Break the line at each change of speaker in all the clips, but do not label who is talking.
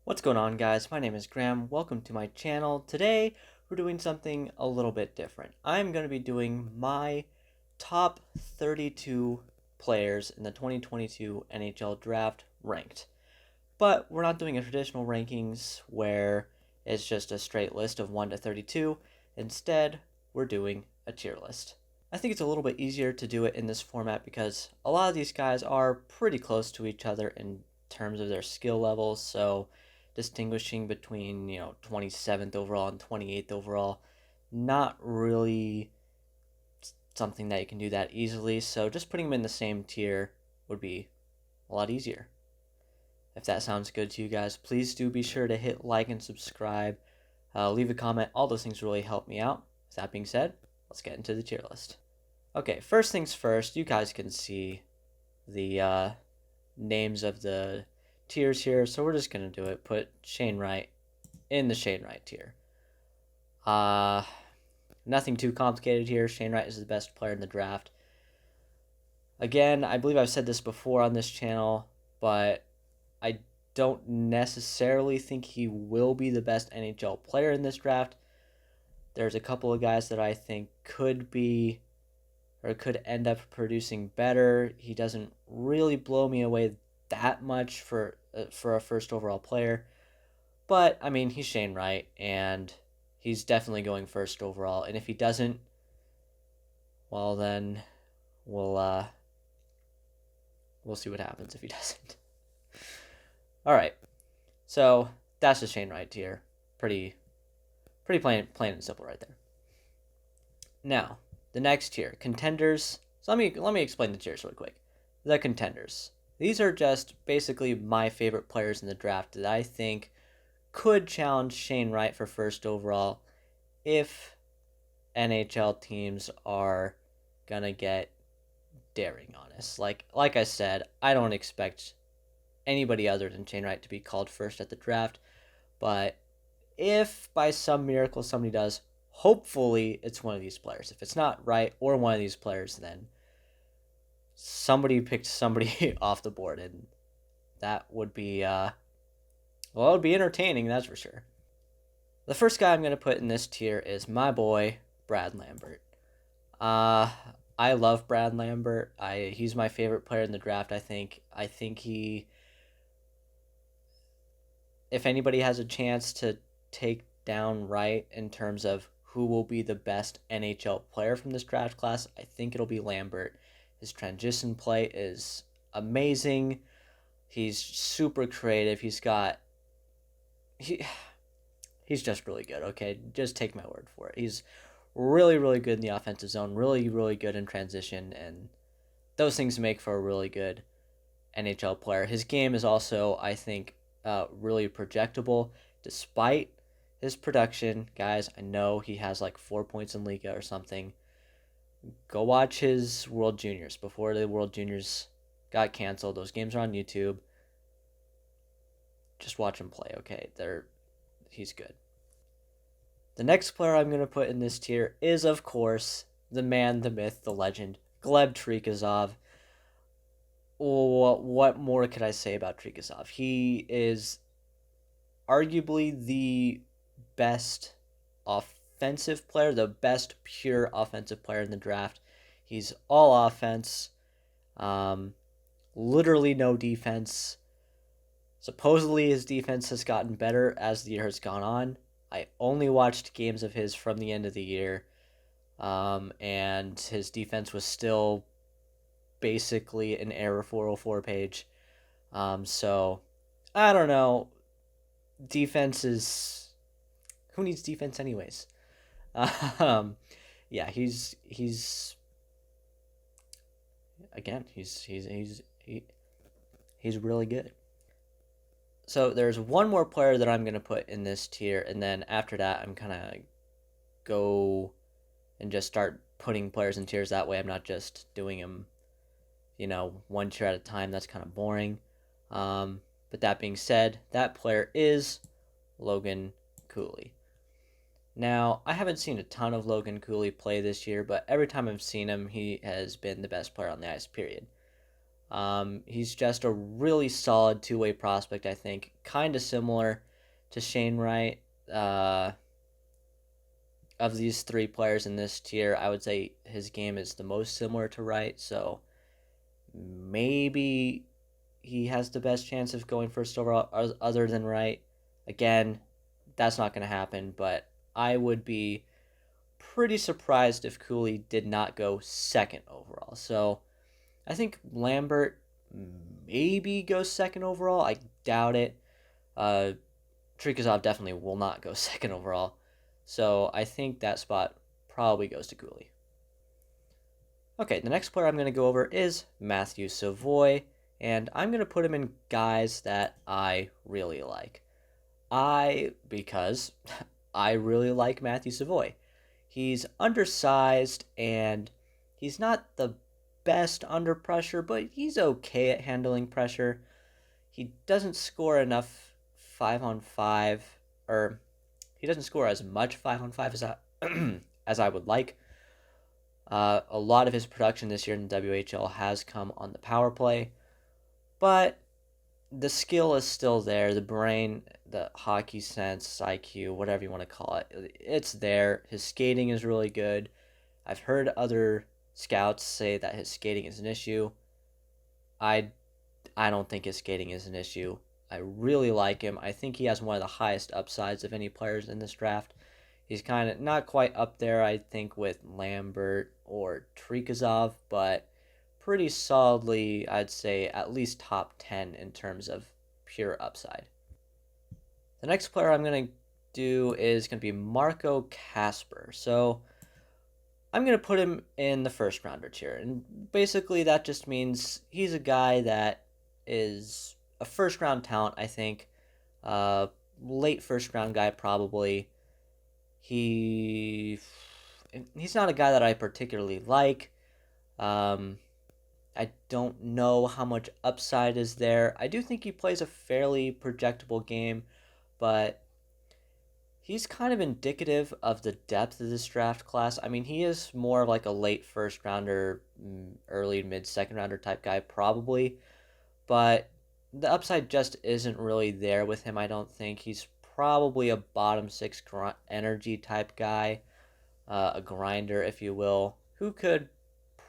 What's going on, guys? My name is Graham. Welcome to my channel. Today we're doing something a little bit different. I'm going to be doing my top 32 players in the 2022 NHL draft ranked. But we're not doing a traditional rankings where it's just a straight list of 1 to 32. Instead, we're doing a tier list. I think it's a little bit easier to do it in this format because a lot of these guys are pretty close to each other in terms of their skill levels, so distinguishing between 27th overall and 28th overall, not really something that you can do that easily. So just putting them in the same tier would be a lot easier. If that sounds good to you guys, please do be sure to hit like and subscribe, leave a comment. All those things really help me out. With that being said, let's get into the tier list. Okay, first things first, you guys can see the names of the tiers here, so we're just gonna do it. Put Shane Wright in the Shane Wright tier. Nothing too complicated here. Shane Wright is the best player in the draft. Again, I believe I've said this before on this channel, but I don't necessarily think he will be the best NHL player in this draft. There's a couple of guys that I think could be or could end up producing better. He doesn't really blow me away that much for a first overall player, but I mean, he's Shane Wright and he's definitely going first overall, and if he doesn't, well, then we'll see what happens if he doesn't. All right, so that's the Shane Wright tier. Pretty plain and simple right there. Now the next tier, contenders. So let me explain the tiers real quick. The contenders. These are just basically my favorite players in the draft that I think could challenge Shane Wright for first overall if NHL teams are gonna get daring on us. Like I said, I don't expect anybody other than Shane Wright to be called first at the draft, but if by some miracle somebody does, hopefully it's one of these players. If it's not Wright or one of these players, then somebody picked somebody off the board, and that would be it would be entertaining, that's for sure. The first guy I'm going to put in this tier is my boy Brad Lambert. I love Brad Lambert. He's my favorite player in the draft. I think he, if anybody has a chance to take down Wright in terms of who will be the best NHL player from this draft class, I think it'll be Lambert. His transition play is amazing. He's super creative. He's just really good, okay? Just take my word for it. He's really, really good in the offensive zone, really, really good in transition, and those things make for a really good NHL player. His game is also, I think, really projectable. Despite his production, guys, I know he has like 4 points in Liga or something. Go watch his World Juniors before the World Juniors got canceled. Those games are on YouTube. Just watch him play, okay? He's good. The next player I'm going to put in this tier is, of course, the man, the myth, the legend, Gleb Trikazov. What more could I say about Trikazov? He is arguably the best offensive player, the best pure offensive player in the draft. He's all offense, literally no defense. Supposedly his defense has gotten better as the year has gone on. I only watched games of his from the end of the year, and his defense was still basically an error 404 page. So I don't know. Defense is, who needs defense anyways? Yeah, he's really good. So there's one more player that I'm going to put in this tier, and then after that I'm kind of go and just start putting players in tiers. That way I'm not just doing them, one tier at a time. That's kind of boring. But that being said, that player is Logan Cooley. Now, I haven't seen a ton of Logan Cooley play this year, but every time I've seen him, he has been the best player on the ice, period. He's just a really solid two-way prospect, I think. Kind of similar to Shane Wright. Of these three players in this tier, I would say his game is the most similar to Wright, so maybe he has the best chance of going first overall other than Wright. Again, that's not going to happen, but I would be pretty surprised if Cooley did not go second overall. So I think Lambert maybe goes second overall. I doubt it. Trikazov definitely will not go second overall. So I think that spot probably goes to Cooley. Okay, the next player I'm going to go over is Matthew Savoy, and I'm going to put him in guys that I really like. Because I really like Matthew Savoy. He's undersized and he's not the best under pressure, but he's okay at handling pressure. He doesn't score enough 5-on-5, or he doesn't score as much 5-on-5 as I would like. A lot of his production this year in the WHL has come on the power play, but the skill is still there. The brain, the hockey sense, IQ, whatever you want to call it, it's there. His skating is really good. I've heard other scouts say that his skating is an issue. I don't think his skating is an issue. I really like him. I think he has one of the highest upsides of any players in this draft. He's kind of not quite up there, I think, with Lambert or Trikazov, but pretty solidly, I'd say, at least top 10 in terms of pure upside. The next player I'm going to do is going to be Marco Casper. So I'm going to put him in the first rounder tier. And basically that just means he's a guy that is a first round talent, I think. Late first round guy, probably. He's not a guy that I particularly like. I don't know how much upside is there. I do think he plays a fairly projectable game, but he's kind of indicative of the depth of this draft class. I mean, he is more of like a late first rounder, early mid second rounder type guy, probably, but the upside just isn't really there with him, I don't think. He's probably a bottom six energy type guy, a grinder, if you will, who could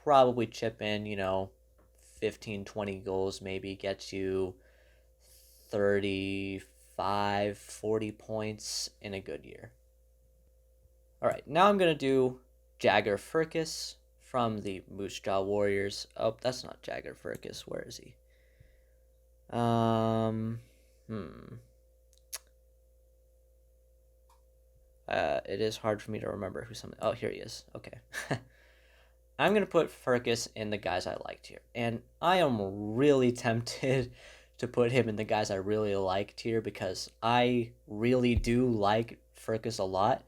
probably chip in, 15, 20 goals, maybe get you 35, 40 points in a good year. All right, now I'm going to do Jagger Fergus from the Moose Jaw Warriors. Oh, that's not Jagger Fergus. Where is he? It is hard for me to remember who some. Oh, here he is. Okay. I'm going to put Fergus in the guys I liked here. And I am really tempted to put him in the guys I really liked here because I really do like Fergus a lot.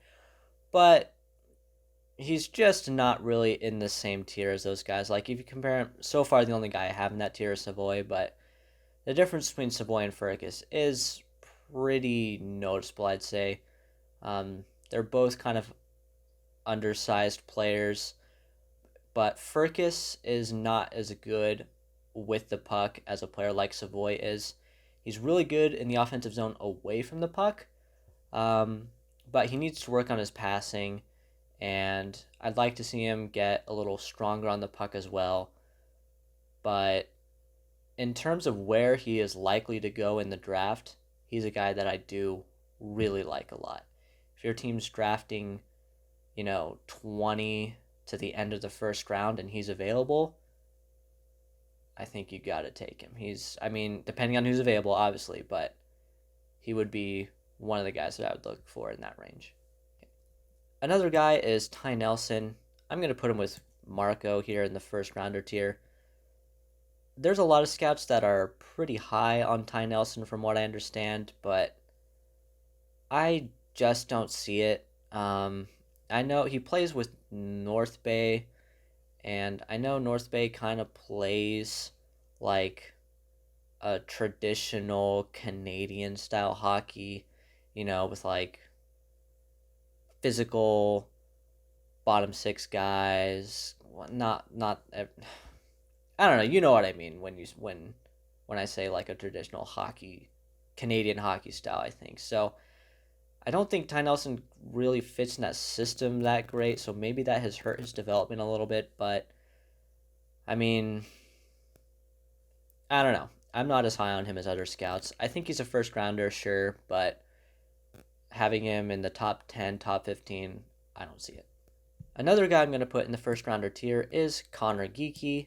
But he's just not really in the same tier as those guys. Like, if you compare him, so far the only guy I have in that tier is Savoy, but the difference between Savoy and Fergus is pretty noticeable, I'd say. They're both kind of undersized players, but Fergus is not as good with the puck as a player like Savoy is. He's really good in the offensive zone away from the puck, but he needs to work on his passing, and I'd like to see him get a little stronger on the puck as well. But in terms of where he is likely to go in the draft, he's a guy that I do really like a lot. If your team's drafting, 20 to the end of the first round and he's available, I think you got to take him. Depending on who's available, obviously, but he would be one of the guys that I would look for in that range. Another guy is Ty Nelson. I'm going to put him with Marco here in the first rounder tier. There's a lot of scouts that are pretty high on Ty Nelson from what I understand, but I just don't see it. I know he plays with North Bay, and I know North Bay kind of plays like a traditional Canadian style hockey, with like physical bottom six guys. I don't know, you know what I mean when I say like a traditional hockey, Canadian hockey style, I think. So I don't think Ty Nelson really fits in that system that great, so maybe that has hurt his development a little bit, but I mean, I don't know. I'm not as high on him as other scouts. I think he's a first rounder, sure, but having him in the top 10, top 15, I don't see it. Another guy I'm going to put in the first rounder tier is Connor Geeky,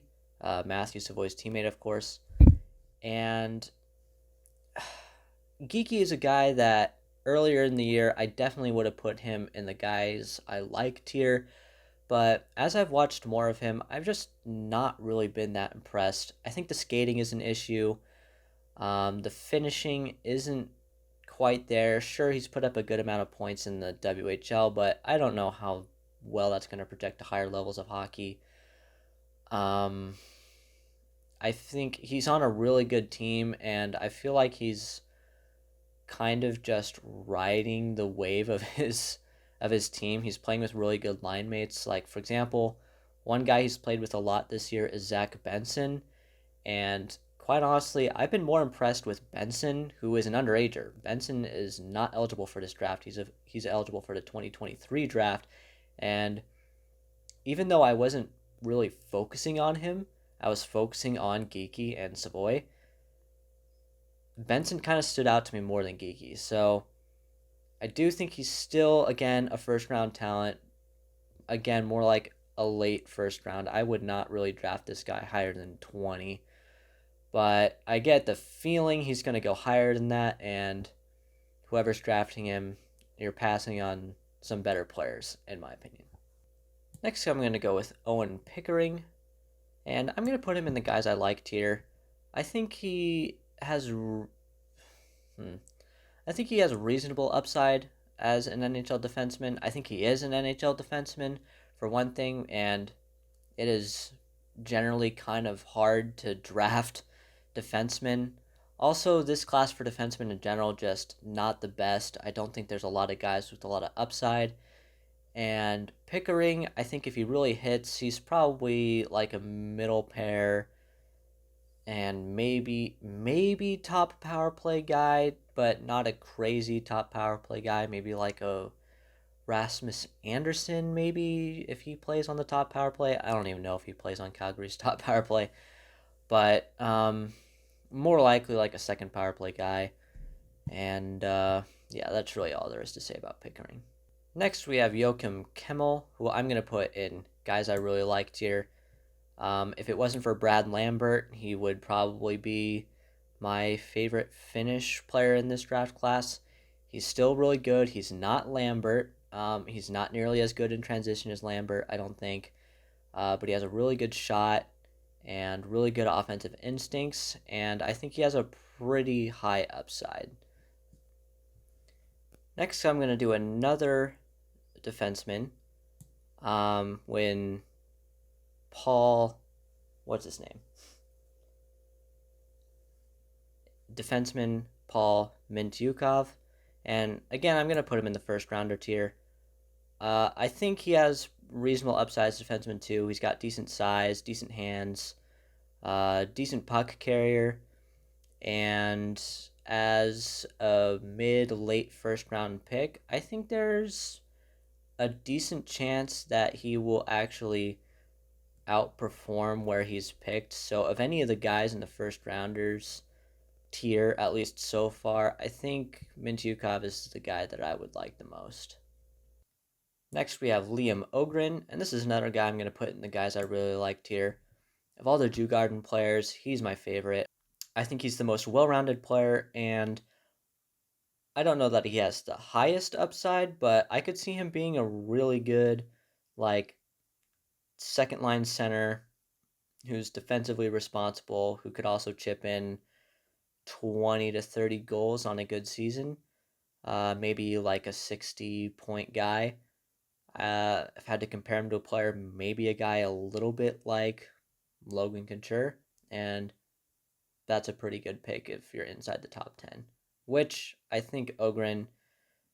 Matthew Savoy's teammate, of course. And Geeky is a guy that earlier in the year I definitely would have put him in the guys I like tier, but as I've watched more of him, I've just not really been that impressed. I think the skating is an issue. The finishing isn't quite there. Sure, he's put up a good amount of points in the WHL, but I don't know how well that's going to project to higher levels of hockey. I think he's on a really good team, and I feel like he's kind of just riding the wave of his team. He's playing with really good line mates. Like, for example, one guy he's played with a lot this year is Zach Benson, and quite honestly, I've been more impressed with Benson, who is an underager. Benson is not eligible for this draft. He's eligible for the 2023 draft, and even though I wasn't really focusing on him, I was focusing on Geeky and Savoy. Benson kind of stood out to me more than Geeky, so I do think he's still, again, a first round talent. Again, more like a late first round. I would not really draft this guy higher than 20, but I get the feeling he's going to go higher than that, and whoever's drafting him, you're passing on some better players, in my opinion. Next, I'm going to go with Owen Pickering, and I'm going to put him in the guys I like tier. I think he has reasonable upside as an NHL defenseman. I think he is an NHL defenseman, for one thing, and it is generally kind of hard to draft defensemen. Also, this class for defensemen in general, just not the best. I don't think there's a lot of guys with a lot of upside. And Pickering, I think if he really hits, he's probably like a middle pair and maybe top power play guy, but not a crazy top power play guy. Maybe like a Rasmus Anderson, maybe if he plays on the top power play. I don't even know if he plays on Calgary's top power play, but more likely like a second power play guy. And yeah, that's really all there is to say about Pickering. Next, we have Joachim Kimmel, who I'm going to put in guys I really liked here. If it wasn't for Brad Lambert, he would probably be my favorite Finnish player in this draft class. He's still really good. He's not Lambert. He's not nearly as good in transition as Lambert, I don't think. But he has a really good shot and really good offensive instincts, and I think he has a pretty high upside. Next, I'm going to do another defenseman. When Paul, what's his name? Defenseman Paul Mintyukov. And again, I'm going to put him in the first rounder tier. I think he has reasonable upside as defenseman too. He's got decent size, decent hands, decent puck carrier, and as a mid-late first round pick, I think there's a decent chance that he will actually outperform where he's picked. So of any of the guys in the first rounders tier, at least so far, I think Mintyukov is the guy that I would like the most. Next, we have Liam Ogren, and this is another guy I'm going to put in the guys I really liked here. Of all the Djurgården players, he's my favorite. I think he's the most well-rounded player, and I don't know that he has the highest upside, but I could see him being a really good, like, second-line center who's defensively responsible, who could also chip in 20 to 30 goals on a good season. Maybe like a 60-point guy. If I had to compare him to a player, maybe a guy a little bit like Logan Couture, and that's a pretty good pick if you're inside the top 10, which I think Ogren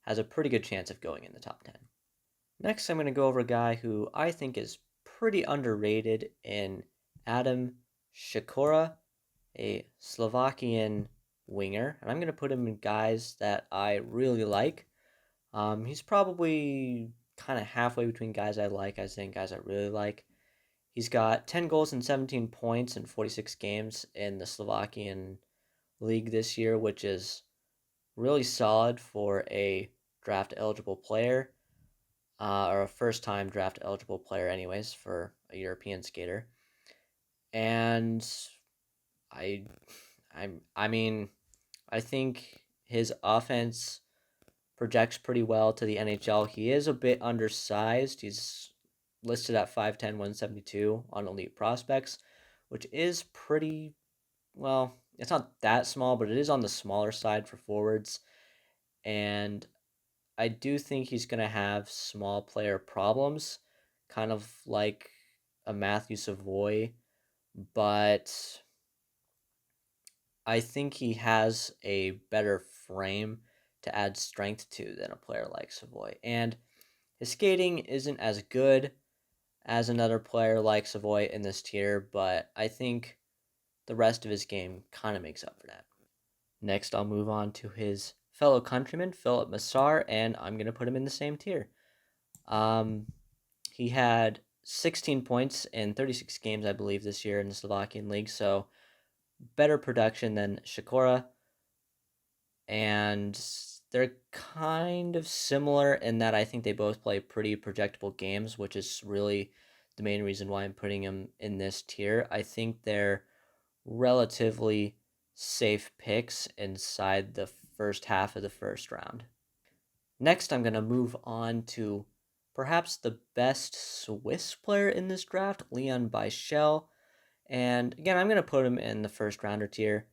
has a pretty good chance of going in the top 10. Next, I'm going to go over a guy who I think is pretty underrated in Adam Shakura, a Slovakian winger, and I'm going to put him in guys that I really like. He's probably kind of halfway between guys I like, and guys I really like. He's got 10 goals and 17 points in 46 games in the Slovakian league this year, which is really solid for a draft eligible player, or a first time draft eligible player, anyways, for a European skater. And I, I mean, I think his offense projects pretty well to the NHL. He is a bit undersized. He's listed at 5'10", 172 on Elite Prospects, which is pretty, well, it's not that small, but it is on the smaller side for forwards. And I do think he's going to have small player problems, kind of like a Matthew Savoy, but I think he has a better frame to add strength to than a player like Savoy. And his skating isn't as good as another player like Savoy in this tier, but I think the rest of his game kind of makes up for that. Next, I'll move on to his fellow countryman, Philip Massar, and I'm going to put him in the same tier. He had 16 points in 36 games, I believe, this year in the Slovakian league, so better production than Shakura. And they're kind of similar in that I think they both play pretty projectable games, which is really the main reason why I'm putting them in this tier. I think they're relatively safe picks inside the first half of the first round. Next, I'm going to move on to perhaps the best Swiss player in this draft, Leon Bichel. And again, I'm going to put him in the first rounder tier.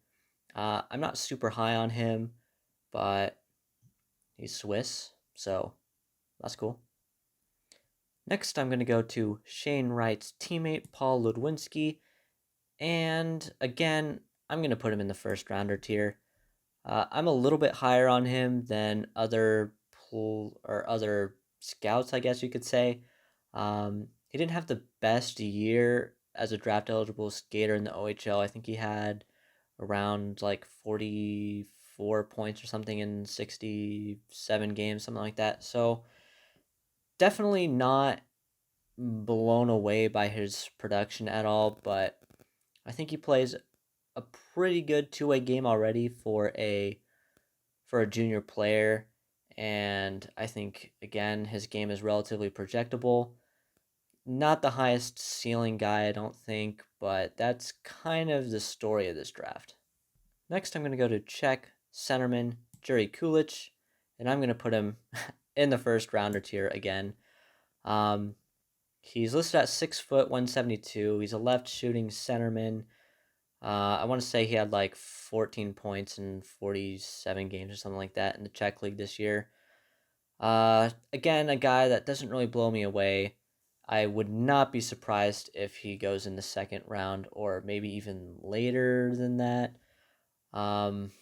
I'm not super high on him, but he's Swiss, so that's cool. Next, I'm going to go to Shane Wright's teammate, Paul Ludwinski. And again, I'm going to put him in the first rounder tier. I'm a little bit higher on him than other scouts, I guess you could say. He didn't have the best year as a draft eligible skater in the OHL. I think he had around like 44 points or something in 67 games, something like that. So definitely not blown away by his production at all, but I think he plays a pretty good two-way game already for a junior player, and I think again his game is relatively projectable. Not the highest ceiling guy, I don't think, but that's kind of the story of this draft. Next, I'm going to go to Czech centerman Jiri Coolich, and I'm going to put him in the first rounder tier again. He's listed at 6 foot 172. He's a left shooting centerman. I want to say he had like 14 points in 47 games or something like that in the Czech league this year. Again, a guy that doesn't really blow me away. I would not be surprised if he goes in the second round or maybe even later than that. But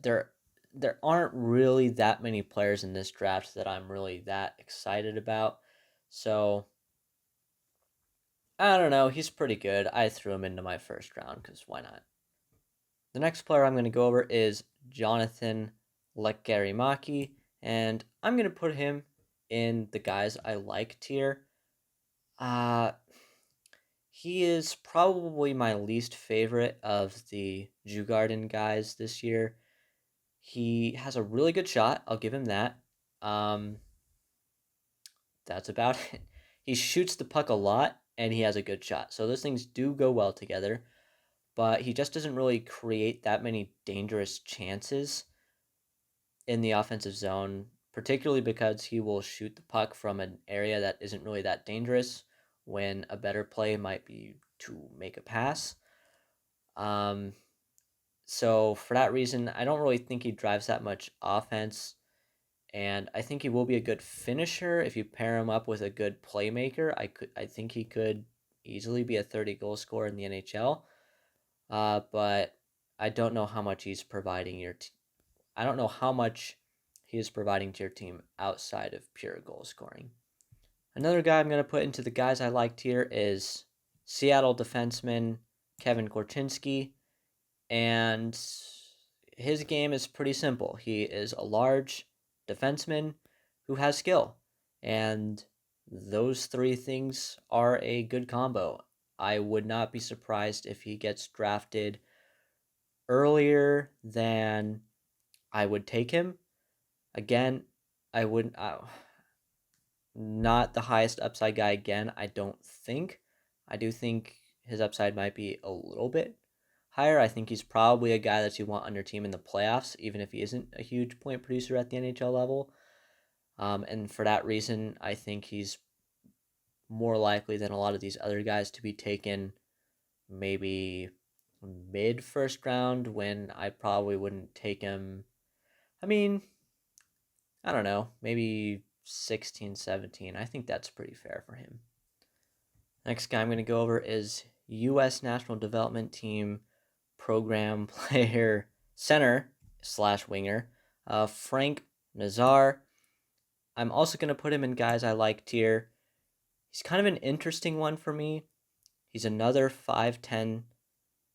there aren't really that many players in this draft that I'm really that excited about. So I don't know. He's pretty good. I threw him into my first round because why not? The next player I'm going to go over is Jonathan Lekkerimäki, and I'm going to put him in the guys I like tier. He is probably my least favorite of the Djurgården guys this year. He has a really good shot. I'll give him that. That's about it. He shoots the puck a lot, and he has a good shot. So those things do go well together. But he just doesn't really create that many dangerous chances in the offensive zone, particularly because he will shoot the puck from an area that isn't really that dangerous when a better play might be to make a pass. So for that reason, I don't really think he drives that much offense. And I think he will be a good finisher if you pair him up with a good playmaker. I think he could easily be a 30-goal scorer in the NHL. But I don't know how much he's providing I don't know how much he is providing to your team outside of pure goal scoring. Another guy I'm going to put into the guys I liked here is Seattle defenseman Kevin Gortinski, and his game is pretty simple. He is a large defenseman who has skill, and those three things are a good combo. I would not be surprised if he gets drafted earlier than I would take him. Again, I wouldn't. Not the highest upside guy again, I don't think. I do think his upside might be a little bit higher. I think he's probably a guy that you want on your team in the playoffs, even if he isn't a huge point producer at the NHL level. And for that reason, I think he's more likely than a lot of these other guys to be taken maybe mid first round, when I probably wouldn't take him. I mean, I don't know, maybe 16, 17. I think that's pretty fair for him. Next guy I'm going to go over is U.S. National Development Team program player center / winger, Frank Nazar. I'm also going to put him in guys I like tier. He's kind of an interesting one for me. He's another 5'10"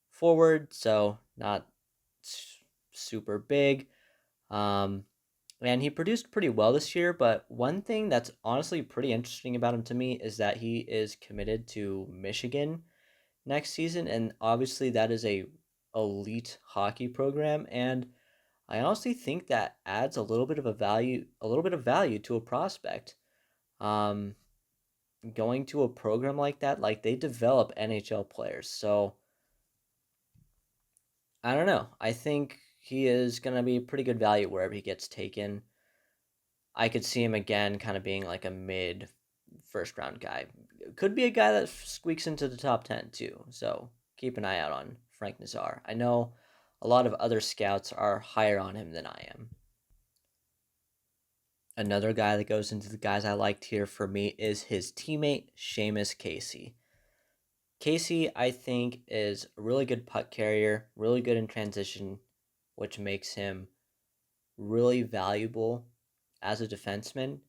forward, so not super big. And he produced pretty well this year, but one thing that's honestly pretty interesting about him to me is that he is committed to Michigan next season, and obviously that is a elite hockey program, and I honestly think that adds a little bit of value to a prospect. Going to a program like that, like, they develop NHL players, so I don't know. I think he is going to be pretty good value wherever he gets taken. I could see him again kind of being like a mid first round guy. Could be a guy that squeaks into the top 10 too. So keep an eye out on Frank Nazar. I know a lot of other scouts are higher on him than I am. Another guy that goes into the guys I liked here for me is his teammate, Seamus Casey. Casey, I think, is a really good puck carrier, really good in transition, which makes him really valuable as a defenseman,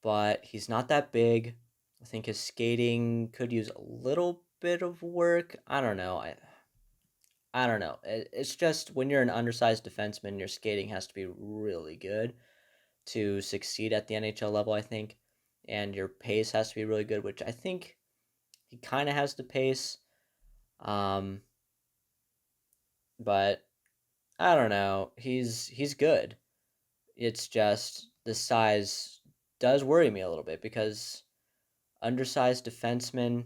but he's not that big. I think his skating could use a little bit of work. I don't know. I don't know. It's just when you're an undersized defenseman, your skating has to be really good to succeed at the NHL level, I think. And your pace has to be really good, which I think he kind of has the pace. But I don't know. He's good. It's just the size does worry me a little bit, because undersized defensemen,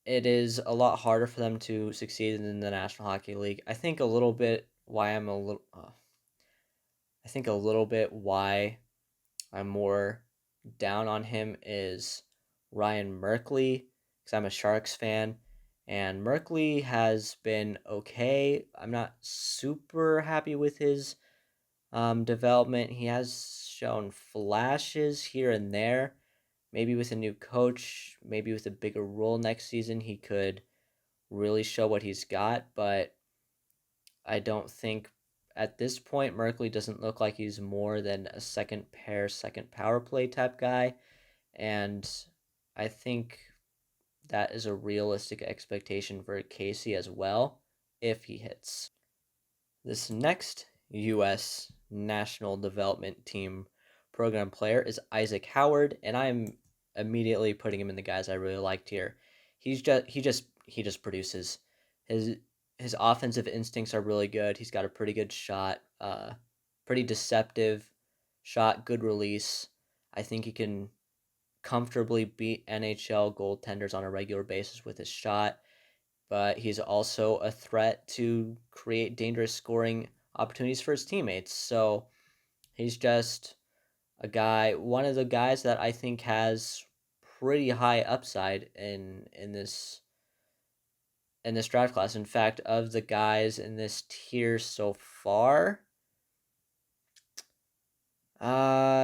it is a lot harder for them to succeed in the National Hockey League. I think a little bit why I'm more down on him is Ryan Merkley, because I'm a Sharks fan, and Merkley has been okay. I'm not super happy with his development. He has shown flashes here and there. Maybe with a new coach, maybe with a bigger role next season, he could really show what he's got. But I don't think at this point Merkley doesn't look like he's more than a second power play type guy. And I think that is a realistic expectation for Casey as well, if he hits. This next U.S. National Development Team program player is Isaac Howard, and I'm immediately putting him in the guys I really liked here. He just produces. His offensive instincts are really good. He's got a pretty good shot, pretty deceptive shot, good release. I think he can comfortably beat NHL goaltenders on a regular basis with his shot, but he's also a threat to create dangerous scoring opportunities for his teammates. So he's just one of the guys that I think has pretty high upside in this draft class. In fact, of the guys in this tier so far,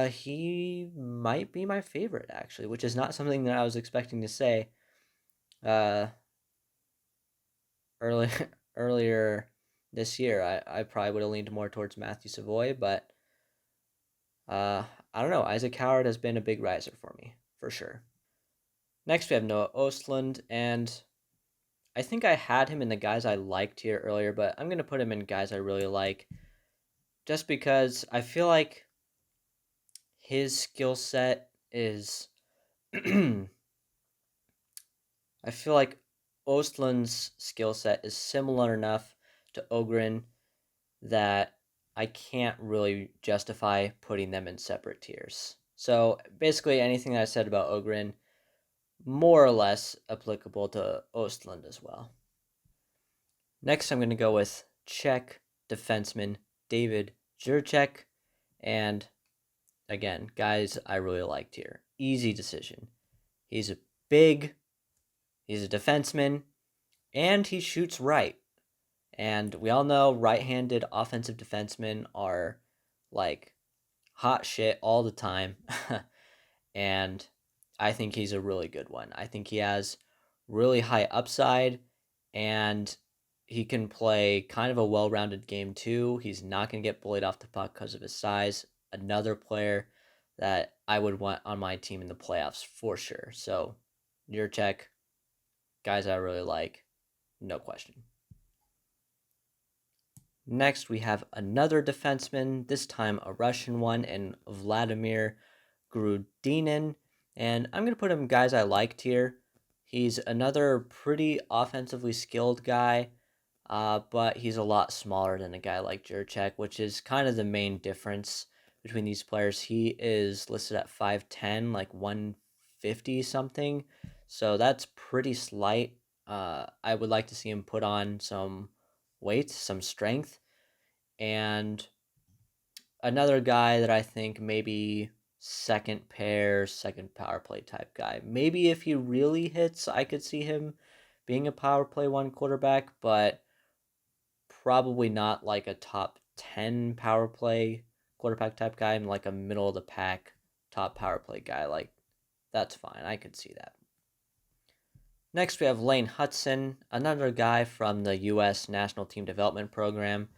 he might be my favorite, actually, which is not something that I was expecting to say. Early earlier this year, I probably would have leaned more towards Matthew Savoy, but I don't know. Isaac Howard has been a big riser for me, for sure. Next, we have Noah Ostlund, and I think I had him in the guys I liked here earlier, but I'm going to put him in guys I really like just because I feel like his skill set is. I feel like Ostlund's skill set is similar enough to Ogren that I can't really justify putting them in separate tiers. So basically, anything that I said about Ogren, more or less applicable to Ostlund as well. Next, I'm going to go with Czech defenseman David Jurček. And again, guys I really liked here. Easy decision. He's a big, he's a defenseman, and he shoots right. And we all know right-handed offensive defensemen are like hot shit all the time. And I think he's a really good one. I think he has really high upside, and he can play kind of a well-rounded game too. He's not going to get bullied off the puck because of his size. Another player that I would want on my team in the playoffs for sure. So, Jurček, guys I really like, no question. Next, we have another defenseman, this time a Russian one, and Vladimir Grudinan. And I'm going to put him guys I liked here. He's another pretty offensively skilled guy, but he's a lot smaller than a guy like Jurček, which is kind of the main difference between these players. He is listed at 5'10", like 150 something. So that's pretty slight. I would like to see him put on some weight, some strength. And another guy that I think maybe second pair, second power play type guy. Maybe if he really hits, I could see him being a power play one quarterback, but probably not like a top 10 power play quarterback type guy. I'm like a middle of the pack top power play guy. Like, that's fine. I could see that. Next, we have Lane Hudson, another guy from the U.S. National Team Development Program.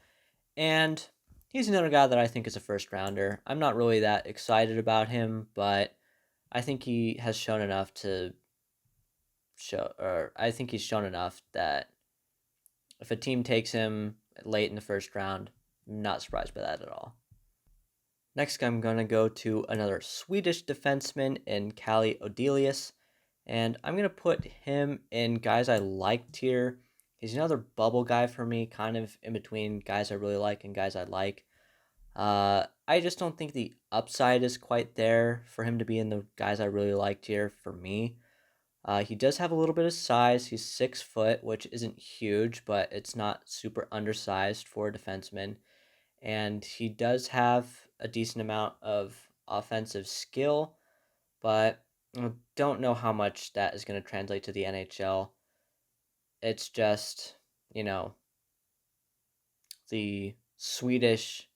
And he's another guy that I think is a first rounder. I'm not really that excited about him, but I think he has shown enough I think he's shown enough that if a team takes him late in the first round, I'm not surprised by that at all. Next, I'm going to go to another Swedish defenseman in Kalle Odelius, and I'm going to put him in guys I liked here. He's another bubble guy for me, kind of in between guys I really like and guys I like. I just don't think the upside is quite there for him to be in the guys I really liked here for me. He does have a little bit of size. He's 6 foot, which isn't huge, but it's not super undersized for a defenseman. And he does have a decent amount of offensive skill, but I don't know how much that is going to translate to the NHL. It's just, the Swedish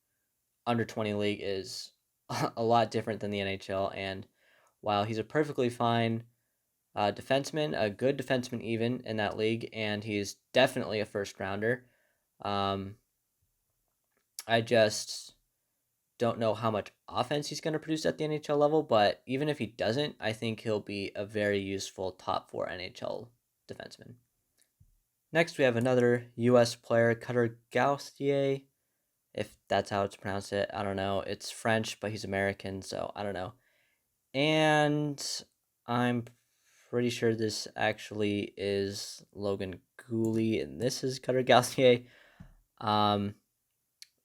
under 20 league is a lot different than the NHL. And while he's a perfectly fine defenseman, a good defenseman even in that league, and he's definitely a first rounder, I just don't know how much offense he's going to produce at the NHL level. But even if he doesn't, I think he'll be a very useful top 4 NHL defenseman. Next, we have another U.S. player, Cutter Gaussin, if that's how it's pronounced. I don't know. It's French, but he's American, so I don't know. And I'm pretty sure this actually is Logan Cooley, and this is Cutter Gaussin.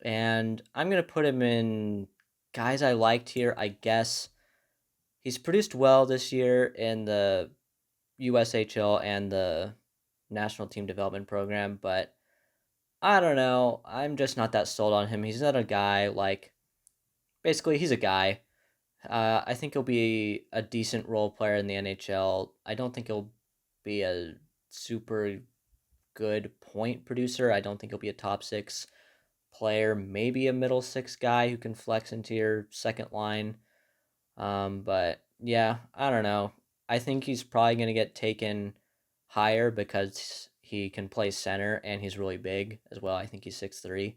And I'm going to put him in guys I liked here, I guess. He's produced well this year in the USHL and the National Team Development Program, but I don't know. I'm just not that sold on him. He's not a guy, basically, he's a guy. I think he'll be a decent role player in the NHL. I don't think he'll be a super good point producer. I don't think he'll be a top 6 player, maybe a middle 6 guy who can flex into your second line. But yeah, I don't know. I think he's probably going to get taken higher because he can play center and he's really big as well. I think he's 6'3",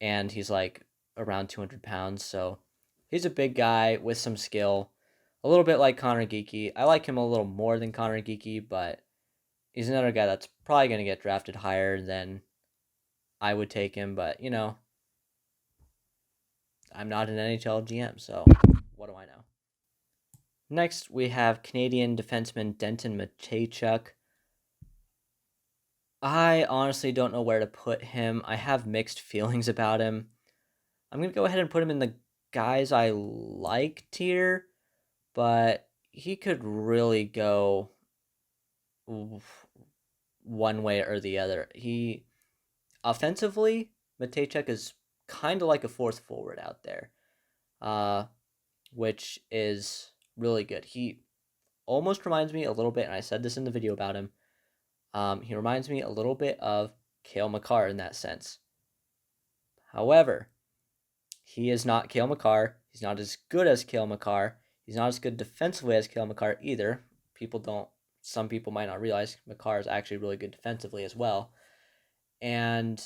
and he's like around 200 pounds. So he's a big guy with some skill, a little bit like Connor Geeky. I like him a little more than Connor Geeky, but he's another guy that's probably going to get drafted higher than I would take him. But, you know, I'm not an NHL GM, so what do I know? Next, we have Canadian defenseman Denton Machechuk. I honestly don't know where to put him. I have mixed feelings about him. I'm going to go ahead and put him in the guys I like tier, but he could really go one way or the other. He offensively, Matejchuk is kind of like a fourth forward out there, which is really good. He almost reminds me a little bit, and I said this in the video about him. He reminds me a little bit of Cale Makar in that sense. However, he is not Cale Makar. He's not as good as Cale Makar. He's not as good defensively as Cale Makar either. Some people might not realize Makar is actually really good defensively as well. And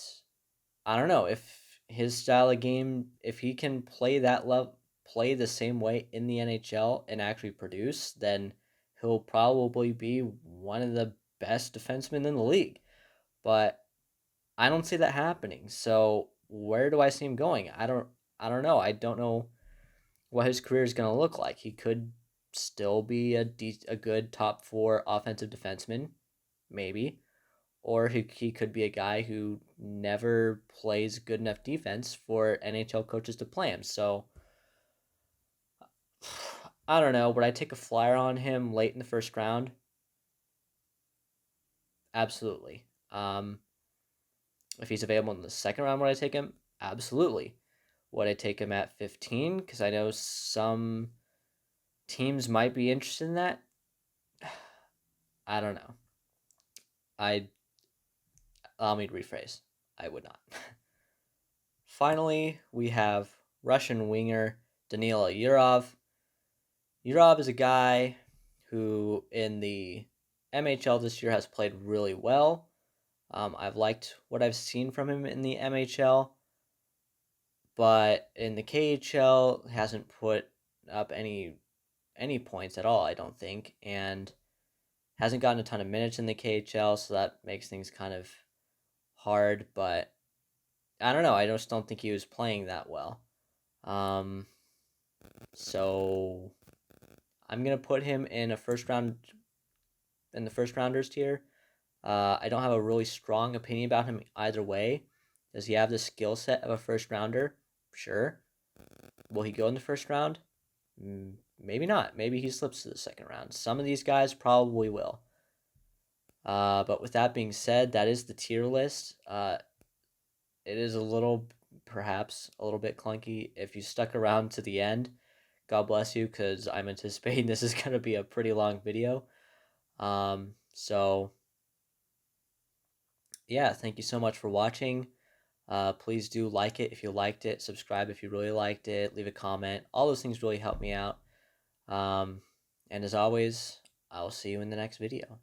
I don't know if his style of game, if he can play the same way in the NHL and actually produce, then he'll probably be one of the best defensemen in the league. But I don't see that happening. So where do I see him going? I don't know. I don't know what his career is going to look like. He could still be a good top 4 offensive defenseman, maybe. Or he could be a guy who never plays good enough defense for NHL coaches to play him. So I don't know. Would I take a flyer on him late in the first round? Absolutely. If he's available in the second round, would I take him? Absolutely. Would I take him at 15? Because I know some teams might be interested in that. I don't know. Allow me to rephrase. I would not. Finally, we have Russian winger Danilo Ayrov. Ayrov is a guy who in the MHL this year has played really well. I've liked what I've seen from him in the MHL, but in the KHL hasn't put up any points at all, I don't think, and hasn't gotten a ton of minutes in the KHL, so that makes things kind of hard, but I don't know. I just don't think he was playing that well. So I'm gonna put him in the first rounders tier. I don't have a really strong opinion about him either way. Does he have the skill set of a first rounder? Sure. Will he go in the first round? Maybe not. Maybe he slips to the second round. Some of these guys probably will. But with that being said, that is the tier list. It is perhaps a little bit clunky. If you stuck around to the end, God bless you, because I'm anticipating this is going to be a pretty long video. So, yeah, thank you so much for watching. Please do like it if you liked it. Subscribe if you really liked it. Leave a comment. All those things really help me out. And as always, I will see you in the next video.